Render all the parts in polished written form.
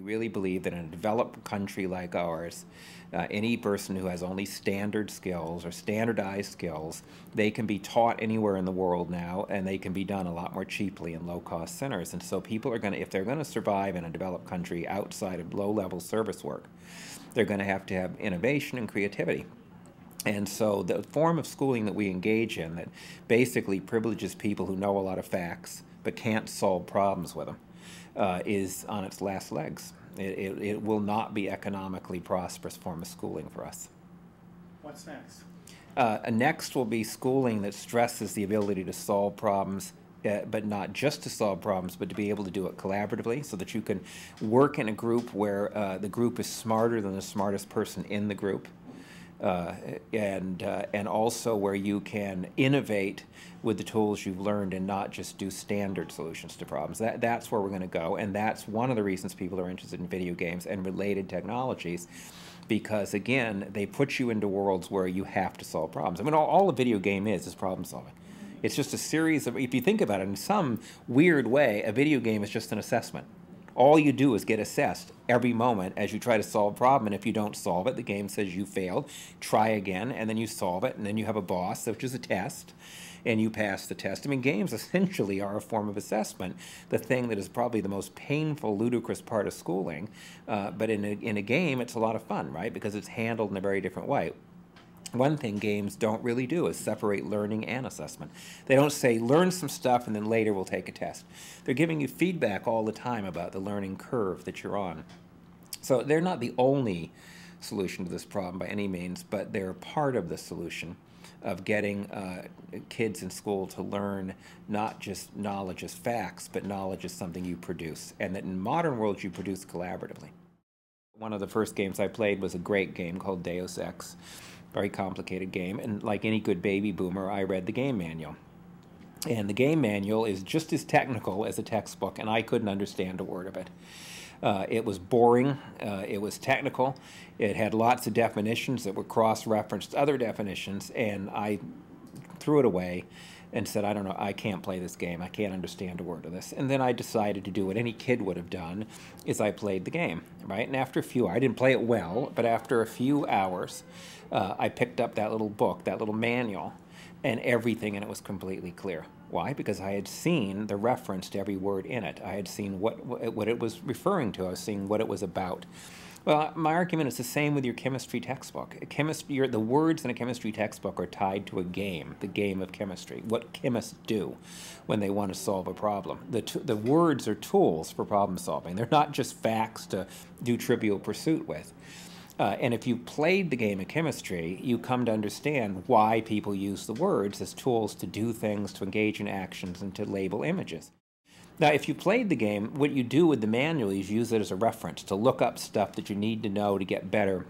really believe that in a developed country like ours, any person who has only standard skills or standardized skills, they can be taught anywhere in the world now, and they can be done a lot more cheaply in low-cost centers. And so people are going to, if they're going to survive in a developed country outside of low-level service work, they're going to have innovation and creativity. And so the form of schooling that we engage in that basically privileges people who know a lot of facts but can't solve problems with them is on its last legs. It will not be economically prosperous form of schooling for us. What's next? Next will be schooling that stresses the ability to solve problems, but not just to solve problems, but to be able to do it collaboratively, so that you can work in a group where the group is smarter than the smartest person in the group. And also where you can innovate with the tools you've learned and not just do standard solutions to problems. That's where we're going to go, and that's one of the reasons people are interested in video games and related technologies, because again, they put you into worlds where you have to solve problems. I mean, all a video game is problem solving. It's just a series of, if you think about it in some weird way, a video game is just an assessment. All you do is get assessed every moment as you try to solve a problem, and if you don't solve it, the game says you failed. Try again, and then you solve it, and then you have a boss, which is a test, and you pass the test. I mean, games essentially are a form of assessment, the thing that is probably the most painful, ludicrous part of schooling. But in a game, it's a lot of fun, right? Because it's handled in a very different way. One thing games don't really do is separate learning and assessment. They don't say, learn some stuff and then later we'll take a test. They're giving you feedback all the time about the learning curve that you're on. So they're not the only solution to this problem by any means, but they're part of the solution of getting kids in school to learn not just knowledge as facts, but knowledge as something you produce, and that in modern worlds you produce collaboratively. One of the first games I played was a great game called Deus Ex. Very complicated game, and like any good baby boomer, I read the game manual. And the game manual is just as technical as a textbook, and I couldn't understand a word of it. It was boring, it was technical, it had lots of definitions that were cross-referenced to other definitions, and I threw it away and said, I don't know, I can't play this game, I can't understand a word of this. And then I decided to do what any kid would have done, is I played the game, right? And after a few, I didn't play it well, but after a few hours, I picked up that little book, that little manual, and everything in it was completely clear. Why? Because I had seen the reference to every word in it. I had seen what it was referring to. I was seeing what it was about. Well, my argument is the same with your chemistry textbook. The words in a chemistry textbook are tied to a game, the game of chemistry, what chemists do when they want to solve a problem. The words are tools for problem solving. They're not just facts to do Trivial Pursuit with. And if you played the game of chemistry, you come to understand why people use the words as tools to do things, to engage in actions, and to label images. Now, if you played the game, what you do with the manual is use it as a reference to look up stuff that you need to know to get better,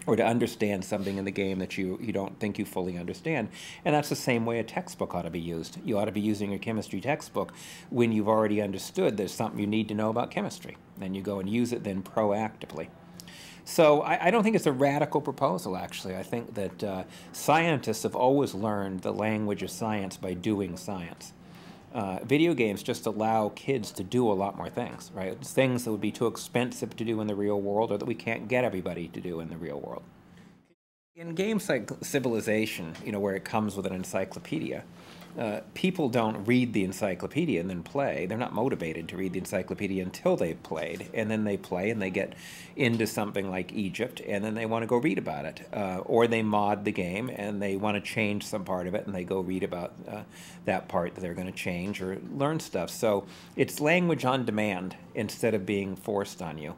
or to understand something in the game that you don't think you fully understand. And that's the same way a textbook ought to be used. You ought to be using a chemistry textbook when you've already understood there's something you need to know about chemistry. Then you go and use it then proactively. So I don't think it's a radical proposal, actually. I think that scientists have always learned the language of science by doing science. Video games just allow kids to do a lot more things, right? It's things that would be too expensive to do in the real world, or that we can't get everybody to do in the real world. In games like Civilization, where it comes with an encyclopedia, people don't read the encyclopedia and then play. They're not motivated to read the encyclopedia until they've played, and then they play and they get into something like Egypt, and then they want to go read about it. Or they mod the game and they want to change some part of it, and they go read about that part that they're going to change or learn stuff. So it's language on demand instead of being forced on you.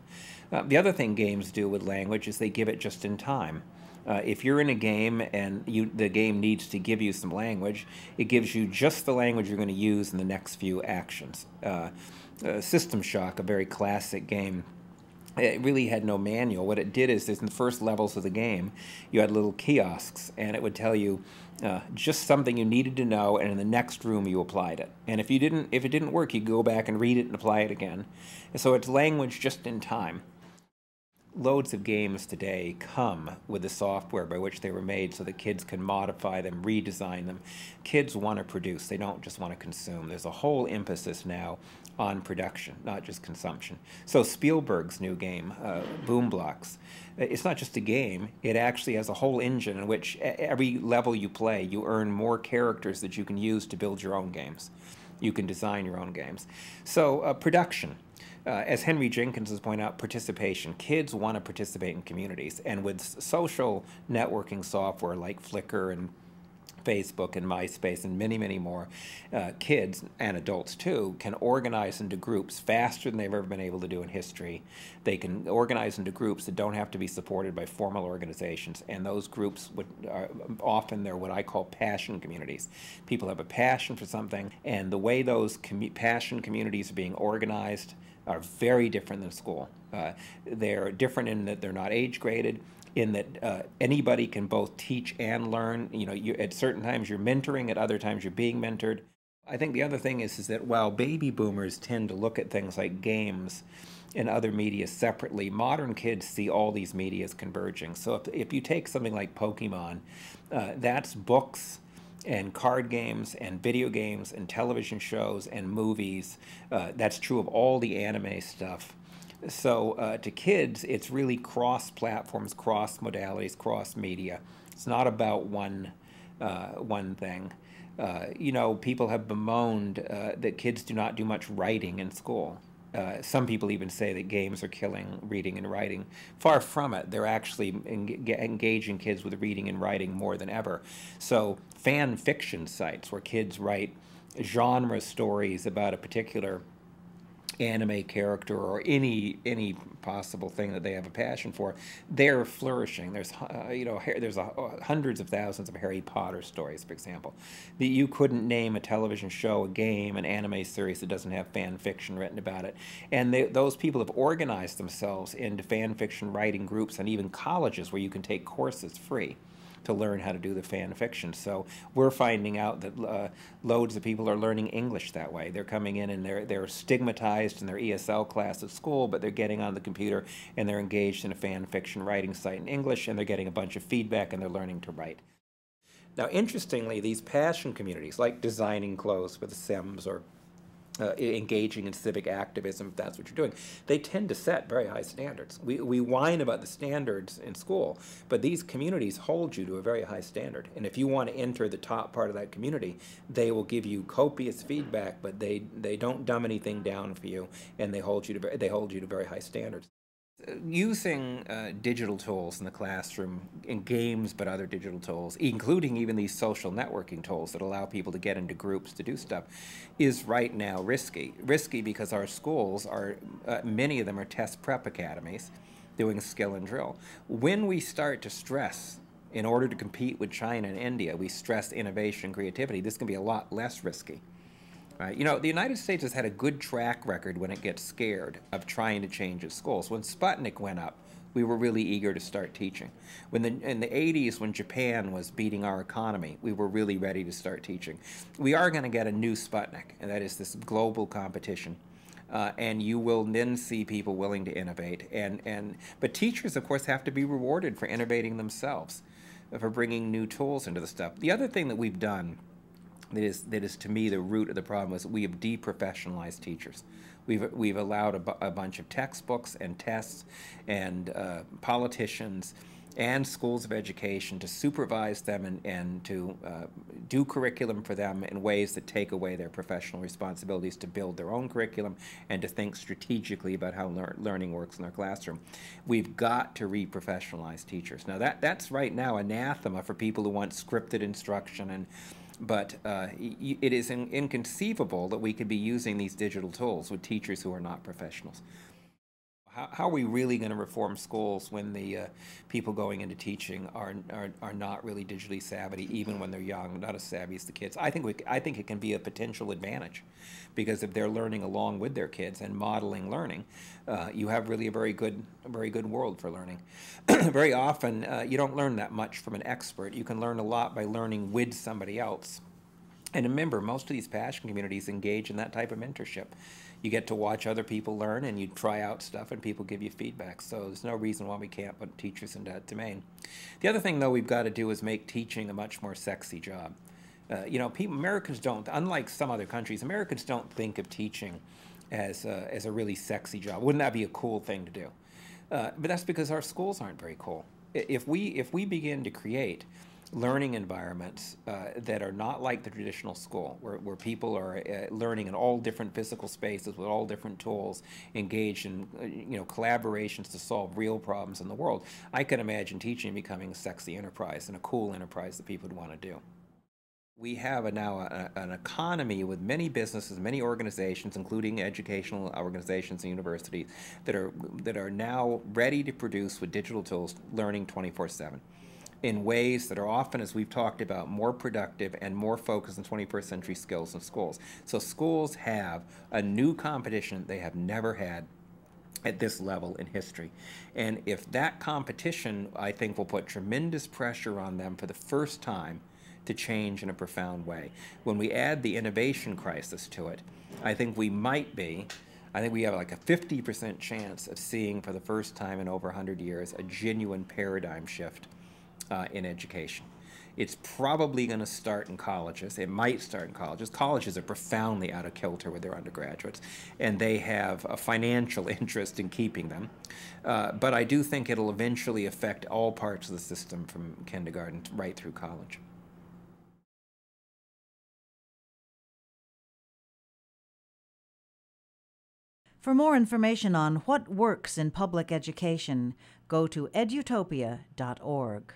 The other thing games do with language is they give it just in time. If you're in a game and the game needs to give you some language, it gives you just the language you're going to use in the next few actions. System Shock, a very classic game, it really had no manual. What it did is in the first levels of the game, you had little kiosks, and it would tell you just something you needed to know, and in the next room you applied it. And if it didn't work, you go back and read it and apply it again. And so it's language just in time. loads of games today come with the software by which they were made so that kids can modify them, redesign them. Kids want to produce, they don't just want to consume. There's a whole emphasis now on production, not just consumption. So Spielberg's new game, Boom Blocks, it's not just a game, it actually has a whole engine in which every level you play, you earn more characters that you can use to build your own games. You can design your own games. So production. As Henry Jenkins has pointed out, participation. Kids want to participate in communities. And with social networking software like Flickr and Facebook and MySpace and many, many more, kids and adults too can organize into groups faster than they've ever been able to do in history. They can organize into groups that don't have to be supported by formal organizations, and those groups are often they're what I call passion communities. People have a passion for something, and the way those passion communities are being organized are very different than school. They're different in that they're not age graded, in that anybody can both teach and learn. You know, at certain times you're mentoring, at other times you're being mentored. I think the other thing is that while baby boomers tend to look at things like games and other media separately, modern kids see all these medias converging. So if you take something like Pokemon, that's books and card games and video games and television shows and movies. That's true of all the anime stuff. So to kids, it's really cross-platforms, cross-modalities, cross-media. It's not about one thing. You know, people have bemoaned that kids do not do much writing in school. Some people even say that games are killing reading and writing. Far from it. They're actually engaging kids with reading and writing more than ever. So fan fiction sites where kids write genre stories about a particular anime character or any possible thing that they have a passion for, they're flourishing. There's hundreds of thousands of Harry Potter stories, for example. You couldn't name a television show, a game, an anime series that doesn't have fan fiction written about it. And those people have organized themselves into fan fiction writing groups and even colleges where you can take courses free to learn how to do the fan fiction. So we're finding out that loads of people are learning English that way. They're coming in and they're stigmatized in their ESL class at school, but they're getting on the computer and they're engaged in a fan fiction writing site in English, and they're getting a bunch of feedback and they're learning to write. Now, interestingly, these passion communities, like designing clothes for The Sims or engaging in civic activism, if that's what you're doing, they tend to set very high standards. We whine about the standards in school, but these communities hold you to a very high standard. And if you want to enter the top part of that community, they will give you copious feedback, but they don't dumb anything down for you, and they hold you to very high standards. Using digital tools in the classroom, in games, but other digital tools, including even these social networking tools that allow people to get into groups to do stuff, is right now risky. Risky because our schools are, many of them are test prep academies doing skill and drill. When we start to stress, in order to compete with China and India, we stress innovation and creativity, this can be a lot less risky. Right. You know, the United States has had a good track record when it gets scared of trying to change its schools. When Sputnik went up, we were really eager to start teaching. In the 80s, when Japan was beating our economy, we were really ready to start teaching. We are going to get a new Sputnik, and that is this global competition. And you will then see people willing to innovate. But teachers, of course, have to be rewarded for innovating themselves, for bringing new tools into the stuff. The other thing that we've done that is to me the root of the problem is we have deprofessionalized teachers. We've allowed a bunch of textbooks and tests and politicians and schools of education to supervise them and to do curriculum for them in ways that take away their professional responsibilities to build their own curriculum and to think strategically about how learning works in their classroom. We've got to reprofessionalize teachers. Now that's right now anathema for people who want scripted instruction but it is inconceivable that we could be using these digital tools with teachers who are not professionals. How are we really going to reform schools when the people going into teaching are not really digitally savvy, even when they're young, not as savvy as the kids? I think it can be a potential advantage, because if they're learning along with their kids and modeling learning, you have really a very good world for learning. Very often, you don't learn that much from an expert. You can learn a lot by learning with somebody else. And remember, most of these passion communities engage in that type of mentorship. You get to watch other people learn, and you try out stuff, and people give you feedback. So there's no reason why we can't put teachers in that domain. The other thing, though, we've got to do is make teaching a much more sexy job. Americans don't, unlike some other countries, Americans don't think of teaching as a really sexy job. Wouldn't that be a cool thing to do? But that's because our schools aren't very cool. If we begin to create learning environments that are not like the traditional school, where people are learning in all different physical spaces with all different tools, engaged in collaborations to solve real problems in the world, I can imagine teaching becoming a sexy enterprise and a cool enterprise that people would want to do. We have now an economy with many businesses, many organizations, including educational organizations and universities, that are now ready to produce with digital tools learning 24/7 in ways that are often, as we've talked about, more productive and more focused on 21st century skills in schools. So schools have a new competition they have never had at this level in history. And if that competition, I think, will put tremendous pressure on them for the first time to change in a profound way. When we add the innovation crisis to it, I think we have like a 50% chance of seeing for the first time in over 100 years a genuine paradigm shift in education. It's probably going to start in colleges. It might start in colleges. Colleges are profoundly out of kilter with their undergraduates, and they have a financial interest in keeping them. But I do think it'll eventually affect all parts of the system from kindergarten right through college. For more information on what works in public education, go to edutopia.org.